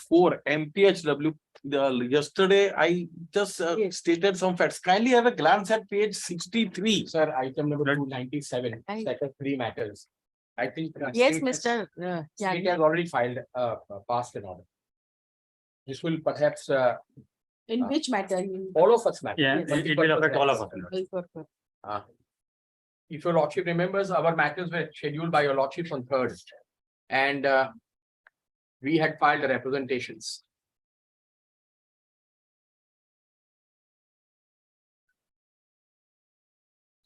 4 MPHW. Yesterday I just stated some facts. Kindly have a glance at page 63. Sir, item number 297, set of 3 matters. I think. Yes, state has- Mr. State has already filed passed an order. This will perhaps In which matter? all of us matter. Yeah, it will affect all of us. If your lordship remembers, our matters were scheduled by your lordship on 3rd. And we had filed the representations.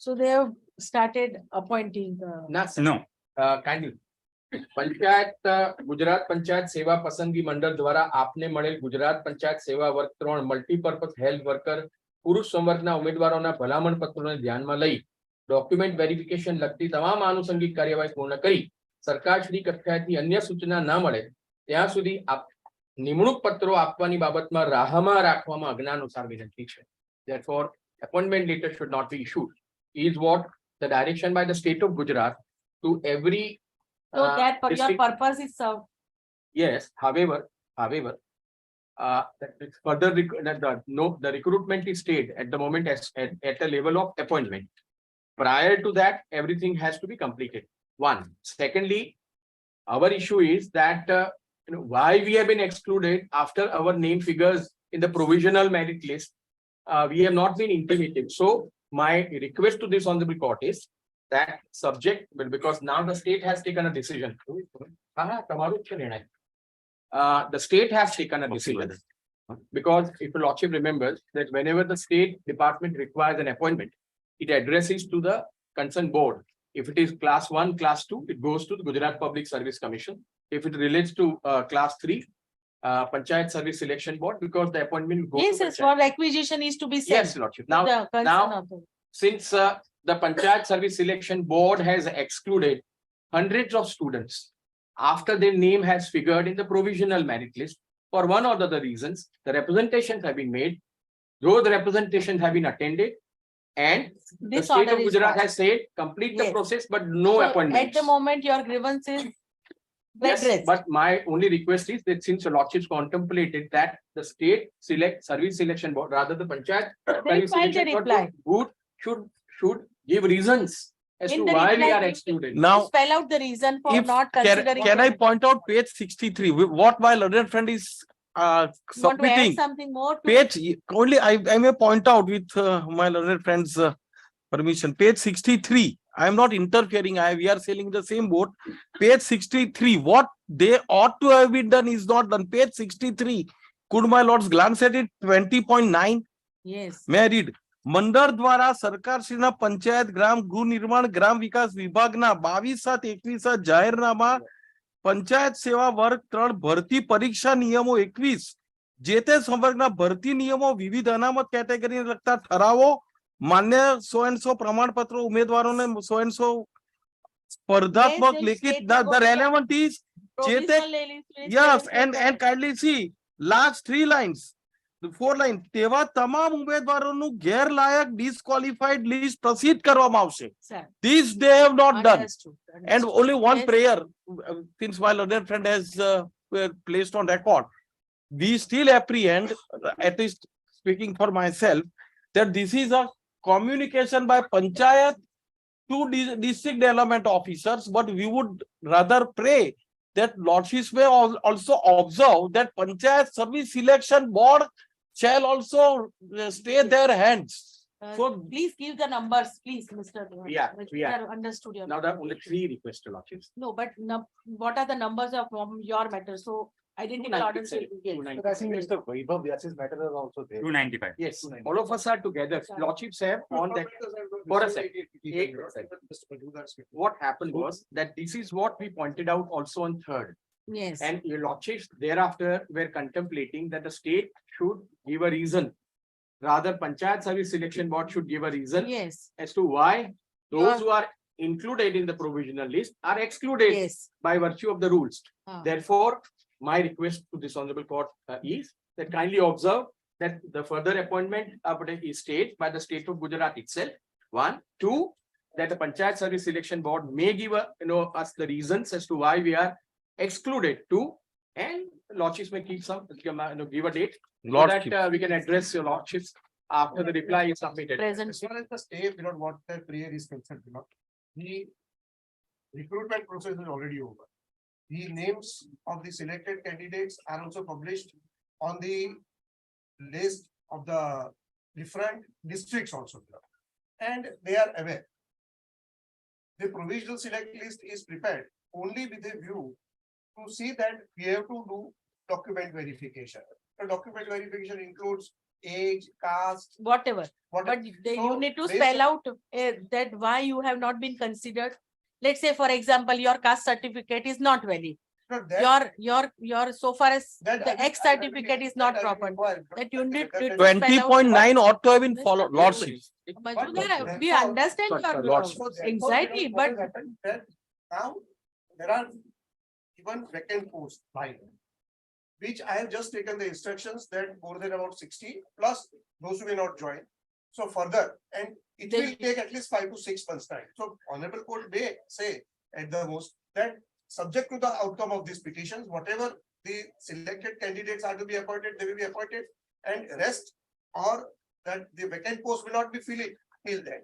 So they have started appointing No. Kindly. Panchayat Gujarat panchayat સેવા પસંદગી મંડળ દ્વારા આપને મળેલ ગુજરાત પંચાયત સેવા વર્ગ 3 multipurpose health worker પુરુષ સંવર્ગના ઉમેદવારોના ભલામણ પત્રોને ધ્યાનમાં લઈ ડોક્યુમેન્ટ વેરિફિકેશન લગતી તમામ આનુષંગિક કાર્યવાહી પૂર્ણ કરી સરકારશ્રી કક્ષાએથી અન્ય સૂચના ન મળે ત્યાં સુધી નિમણૂક પત્રો આપવાની બાબતમાં રાહમાં રાખવામાં આજ્ઞાનુસાર વિનંતી છે. Therefore, appointment letter should not be issued. Is what the direction by the state of Gujarat to every. so that for your district- purpose is served. Yes, however, further the recruitment is stayed at the moment at a level of appointment. Prior to that, everything has to be completed. One. Secondly, our issue is that why we have been excluded after our name figures in the provisional merit list. We have not been intimated. So my request to this honorable court is that subject, well, because now the state has taken a decision. The state has taken a decision. Because if your lordship remembers that whenever the state department requires an appointment, it addresses to the concerned board. If it is class 1, class 2, it goes to the Gujarat Public Service Commission. If it relates to class 3, Panchayat Service Selection Board, because the appointment goes Yes, to yes, Panchayat. for acquisition is to be sent. Yes, lordship. Now, to the concerned authority. since the Panchayat Service Selection Board has excluded hundreds of students after their name has figured in the provisional merit list, for one or the other reasons, the representations have been made. Those representations have been attended, and the This state order of is Gujarat passed. has said complete the Yes. process, but no So appointment. at the moment, your grievance is Yes, addressed. but my only request is that since your lordships contemplated that the state service selection board, rather the Panchayat Service file the Selection Board reply. should give reasons as In to the why we reply, are you- excluded. Now, Spell out the reason for if not considering. can I point out page 63? What my learned friend is You want to add submitting. something more? to Page only I may point out with my learned friend's permission. Page 63. I am not interfering. We are sailing the same boat. Page 63. What they ought to have been done is not done. Page 63. Could my lords glance at it? 20.9. Yes. May I read? મંડળ દ્વારા સરકારશ્રીના પંચાયત ગ્રામ ગૃહ નિર્માણ ગ્રામ વિકાસ વિભાગના 22/7/21 જાહેરનામા પંચાયત સેવા વર્ગ 3 ભરતી પરીક્ષા નિયમો 21 જે તે સંવર્ગના ભરતી નિયમો વિવિધ અનામત કેટેગરીને લગતા ઠરાવો માન્ય 100 પ્રમાણપત્રો ઉમેદવારોને 100 સ્પર્ધાત્મક Yes, લેખિત state the board- relevant is જે તે Provisional list- yes and kindly see last 3 lines the 4 line તેવા તમામ ઉમેદવારોનું ગેરલાયક disqualified list proceed કરવામાં આવશે. Sir, This they have not done. understood, And understood. only one Yes. prayer, since my learned friend has placed on record, we still apprehend, at least speaking for myself, that this is a communication by Panchayat to district development officers, but we would rather pray that lordships may also observe that Panchayat Service Selection Board shall also stay their hands. So Please give the numbers, please, Mr. Yeah, yeah. Sir, understood your. Now, there are only 3 requests to lordships. No, but what are the numbers of from your matter? So identical orders will be given. But I think Mr. Vaibhav Vyas's matter is also there. 295. Yes, all of us are together. Lordships have on that. For a second. What happened was that this is what we pointed out also on 3rd. Yes. And your lordships thereafter were contemplating that the state should give a reason. Rather, Panchayat Service Selection Board should give a reason Yes, as to why those who are included in the provisional list are excluded yes. by virtue of the rules. Ah. Therefore, my request to this honorable court is that kindly observe that the further appointment is staged by the state of Gujarat itself. 1, 2, that the Panchayat Service Selection Board may give us the reasons as to why we are excluded. 2, and lordships may keep some, give a date. So Lordship. that we can address your lordships after the reply is submitted. Present. As far as the stay, what the prayer is concerned, the recruitment process is already over. The names of the selected candidates are also published on the list of the different districts also. And they are aware. The provisional select list is prepared only with a view to see that we have to do document verification. The document verification includes age, caste, Whatever, but whatever. you need to based spell on- out that why you have not been considered. Let's say, for example, your caste certificate is not valid. No, that- Your so far as that I the will- X I will- certificate is that not I will proper. inquire. That you need to That- spell out. 20.9 ought to have been followed, lordship. Majmudar, we Therefore- understand Sorry, your lordship. So therefore, anxiety, what has but happened that now there are even vacant posts lying, which I have just taken the instructions that more than about 60 plus those who may not join. So further, and it They- will take at least 5 to 6 months time. So honorable court may say at the most that subject to the outcome of these petitions, whatever the selected candidates are to be appointed, they will be appointed, and rest or that the vacant post will not be filled till then,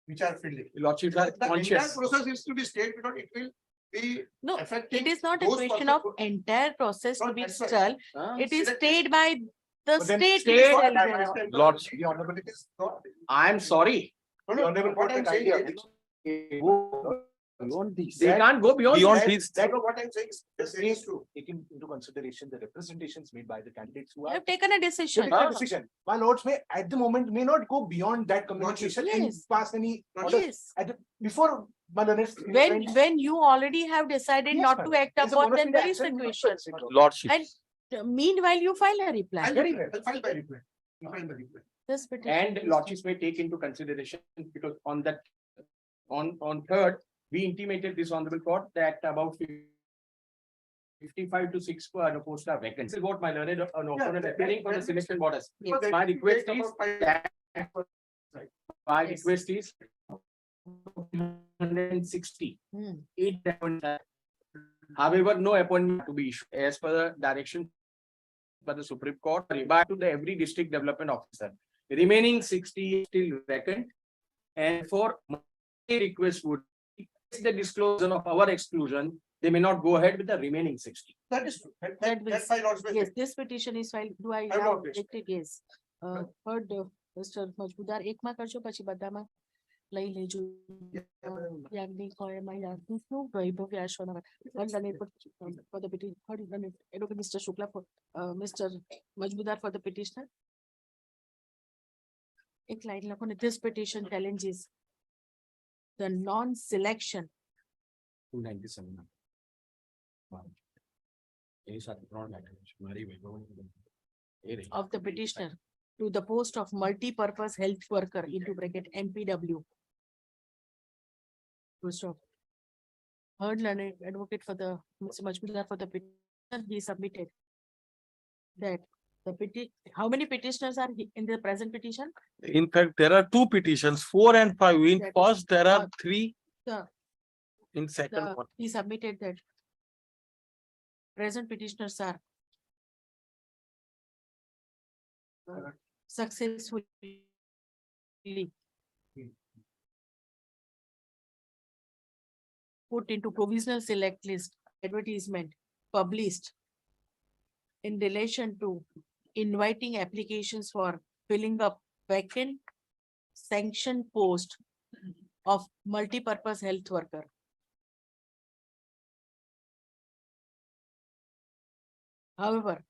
which are filled. Lordships are The entire conscious. process is to be stayed because it will be no, affecting. it is not a those question persons of who- entire process to Not be that's right. stalled. It is selected. stayed by the But then state. state- itself. I understand, but Lordship. the honorable it is not. I am sorry. No, no, what I'm saying is. They can't go beyond. Beyond that. this. That what I'm saying is true. taking into consideration the representations made by the candidates who You are have taken a decision. taking a decision. My lords may at the moment may not go beyond that communication and Yes. pass any order Yes, before my lords. when you already have decided Yes, not ma'am. to act It's a upon, bonus then there is action, a not question. choice. Lordship. And meanwhile, you file a reply. I'll file by reply. I'll file by reply. This petition And is- lordships may take into consideration because on that, on third, we intimated this honorable court that about 55 to 6 posts are vacant. This is what my learned opponent appearing for the selection borders. Yes. My request Take is about five- that my Yes. request is 160. Hmm. 8 appointments. However, no appointment to be issued as per the direction by the Supreme Court, required to the every district development officer. Remaining 60 still vacant, and for my request would be the disclosure of our exclusion, they may not go ahead with the remaining 60. That is true. That That will- file also. Yes, this petition is filed. Do I have now not raised. reject it? Yes. Heard Mr. Majmudar, એક માં કરશો પછી બધામાં લઈ લેજો. યાજ્ઞિક હોય, એમાં યાજ્ઞિકનું વૈભવ વ્યાસોના for the petition, Advocate Mr. Shukla for Mr. Majmudar for the petitioner. એક લાઈન લખો ને, this petition challenges the non-selection 297. એ સાથે ત્રણ મેટર છે. મારી વૈભવ એ રહી. of the petitioner to the post of multi-purpose health worker into bracket MPW. Full stop. Heard learned advocate for the Mr. Majmudar for the petition, he submitted that the how many petitioners are in the present petition? In fact, there are two petitions, 4 and 5. In That is first, there are what? 3. The- In second The, one. he submitted that present petitioners are successfully put into provisional select list advertisement published in relation to inviting applications for filling up vacant sanctioned post of multi-purpose health worker. However,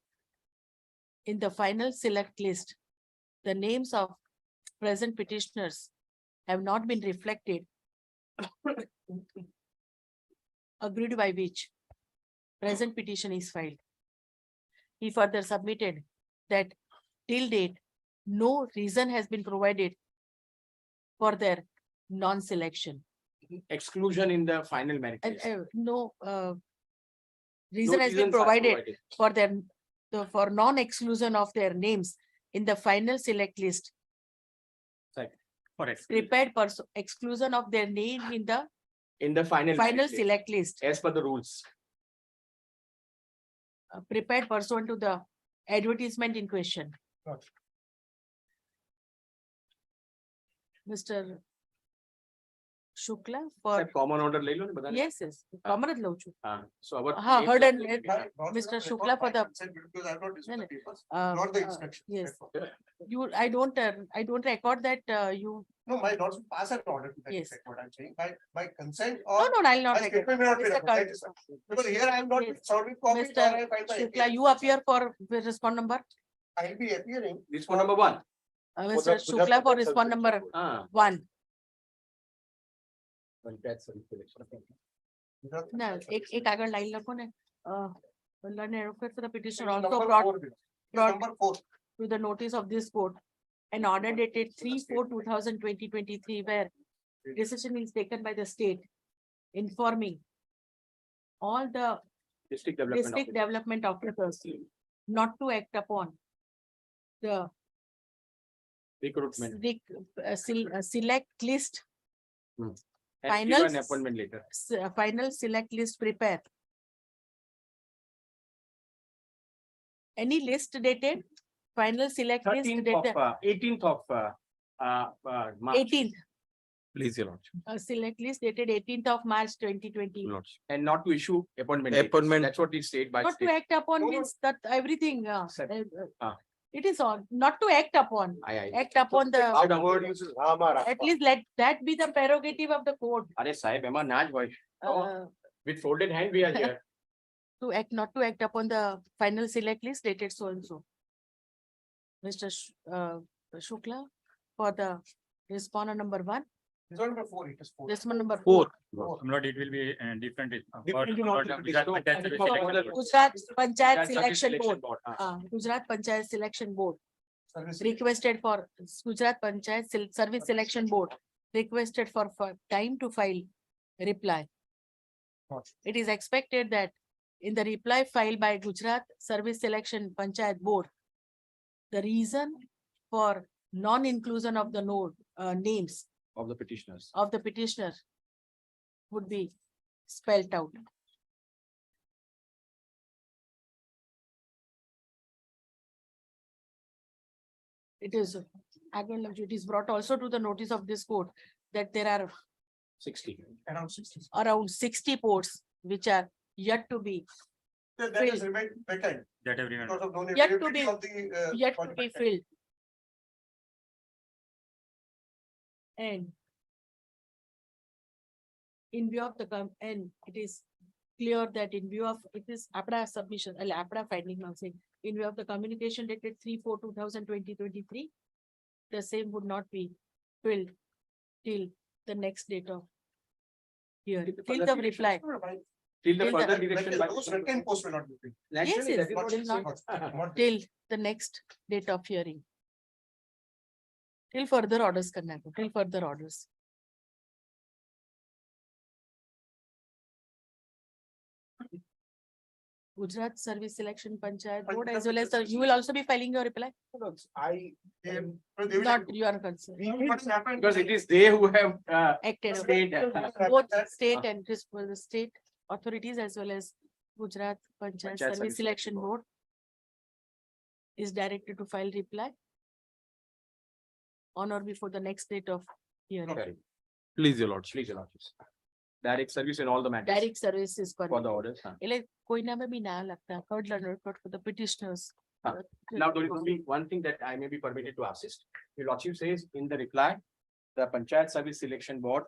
in the final select list, the names of present petitioners have not been reflected, agreed by which present petition is filed. He further submitted that till date, no reason has been provided for their non-selection. Exclusion in the final merit And list. no No reason has been reasons are provided for their, for non-exclusion of their names in the final select list. For exclusion. Prepared person, exclusion of their name in the In the final. final merit list, select list. As per the rules. prepared pursuant to the advertisement in question. Got Mr. Shukla for, સાહેબ, common order લઈ લો ને બધાને. yes, yes, common જ લઉં છું. હા, so our હા, names heard of and the- read. My notes Mr. will not Shukla record for my the- consent because I have not received No, the papers, Uh, not the uh, inspection. yes. therefore. You, I don't record that, you, No, my notes will pass an order to that Yes. effect, what I'm saying, my consent no, or no, I'll not my record. statement may not be Mr. recorded. That is fine. Because here I am not Yes. serving copies Mr. or I find my Shukla, APS. you appear for respond number, I'll be appearing. This for number 1. Mr. Shukla for respond number Ah. 1. Panchayat સમિતિ election. No, એક આગળ line લખો ને, learned advocate for the petitioner also Number brought 4 below. brought- Number 4. to the notice of this court an order dated 3/4/2023 where decision is taken by the state informing all the District development district officer. development officers not to act upon the Recruitment. select list, And Final give an appointment later. final select list prepare. Any list dated, final select list 13th dated of 18th of March. 18th, Please, your lordship. select list dated 18th of March 2020. Your lordship. And not to issue appointment. letters. Appointment. That's what is said by Not to state. act upon No, no. means that everything, Sir. it is all, not to act upon, Aye. act upon the, Our word uses Rama. at least let that be the prerogative of the court. અરે સાહેબ એમાં ના જ હોય. uh, With folded hand we are here. To act, not to act upon the final select list dated so and so. Mr. Shukla for the responder number 1, This one number 4, it is 4. this one number 4. Lord, it will be different. Different in all the Gujarat Panchayat So, Selection Board. Gujarat Panchayat Service Selection Board, Ah. Gujarat Panchayat Selection Board Service. requested for Gujarat Panchayat Service Selection Board requested for time to file reply. Got It is expected that in the reply filed by Gujarat Service Selection Panchayat Board, the reason for non-inclusion of the names Of the petitioners. of the petitioner would be spelled out. It is, again, it is brought also to the notice of this court that there are 60. Around 60. around 60 ports which are yet to be, That has remained vacant That everyone. because of no Yet to availability be- of the. yet to be contract. filled. And in view of the, and it is clear that in view of, it is APRA submission, APRA finding now saying, in view of the communication dated 3/4/2023, the same would not be filled till the next date of hearing, till the reply. No, no, my- Till the Till the- further direction. by- Those vacant posts will not be filled. Naturally, yes, that is but what still is not- saying. What- Till the next date of hearing. Till further orders करना है, till further orders. Gujarat Service Selection Panchayat Board as well as you will also be filing your reply, I They- but they will- not your concern, What has happened? Because it is they who have acted. stayed. Both state and this was the state authorities as well as Gujarat Panchayat Panchayat Service Service Selection Selection Board is directed to file reply on or before the next date of hearing. Okay. Please, your lordship. Please, Your Lordships. Direct service in all the matters. Direct service is For the orders. એટલે કોઈનામાં બી ના લગતા, heard learner report for the petitioners. Now, there is only one thing that I may be permitted to assist. Your Lordship says in the reply, the Panchayat Service Selection Board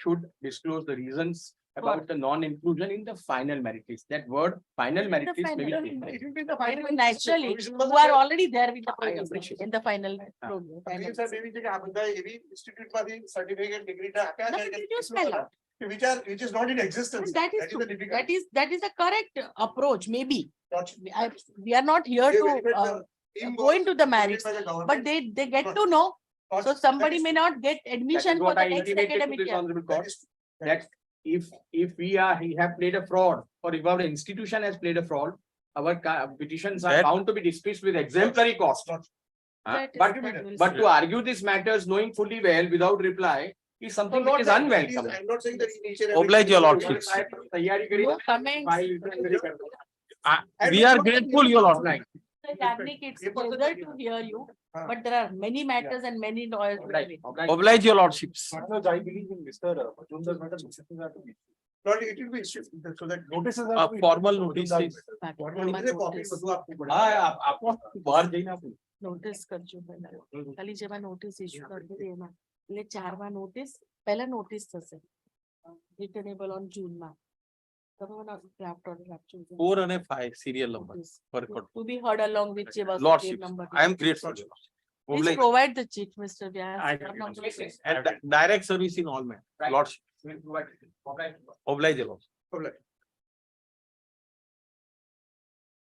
should disclose the reasons about the non-inclusion in the final merit list. That word, final merit list may be final- taken. It will be the final. Naturally, Provisional who are already there with the I appreciate in the final. Ah. program, Please, final. sir, maybe take a બધા એવી institute માંથી certificate degree টা આપ્યા No, છે કે did you spell out? which is not in existence. That is true. the difficult. That is the correct approach, maybe. Not- We are not here They to verified the team go was into the verified merits, by the government. but they get to know. Not- So somebody that is- may not get That admission is for what the I next intimated to academic this year. honorable that court. is- That if we have played a fraud or if our institution has played a fraud, our petitions are That- bound to be dismissed with exemplary cost. Not- That is- But that will but see. to argue these matters knowing fully well without reply is No, something not which is that. unwelcome. I'm not saying that in each and every Oblige your case- lordships. તૈયારી કરી No comments. file very And we it's are not- grateful, your lord. Offline. Yagnik, it's pleasure to hear you, but there are many matters and many lawyers. Offline. Offline. Oblige your lordships. Partners, I believe in Mr. Majumdar's matter, notices are to be issued. Not, it will be issued, so that. Notices are A to be formal issued. notice Majumdar- is- What is the copy? બધું આપવું પડે. હા, આપો બહાર જઈને આપો. Notice કરજો પહેલા ખાલી જેમાં નોટિસ ઇસ્યુ કરી દીધી એમાં એટલે 4 માં નોટિસ પહેલા નોટિસ થશે રિટર્નેબલ ઓન જૂન માં તમે મને ડ્રાફ્ટ ઓર્ડર આપજો 4 and 5 serial number per court. to be heard along with જે વસ્તુ Lordships, number I am grateful. please Oblige provide the check Mr. Vyas I- and direct service in all men. Right. Lordship, We'll provide it. Offline. oblige your lordship. Oblige.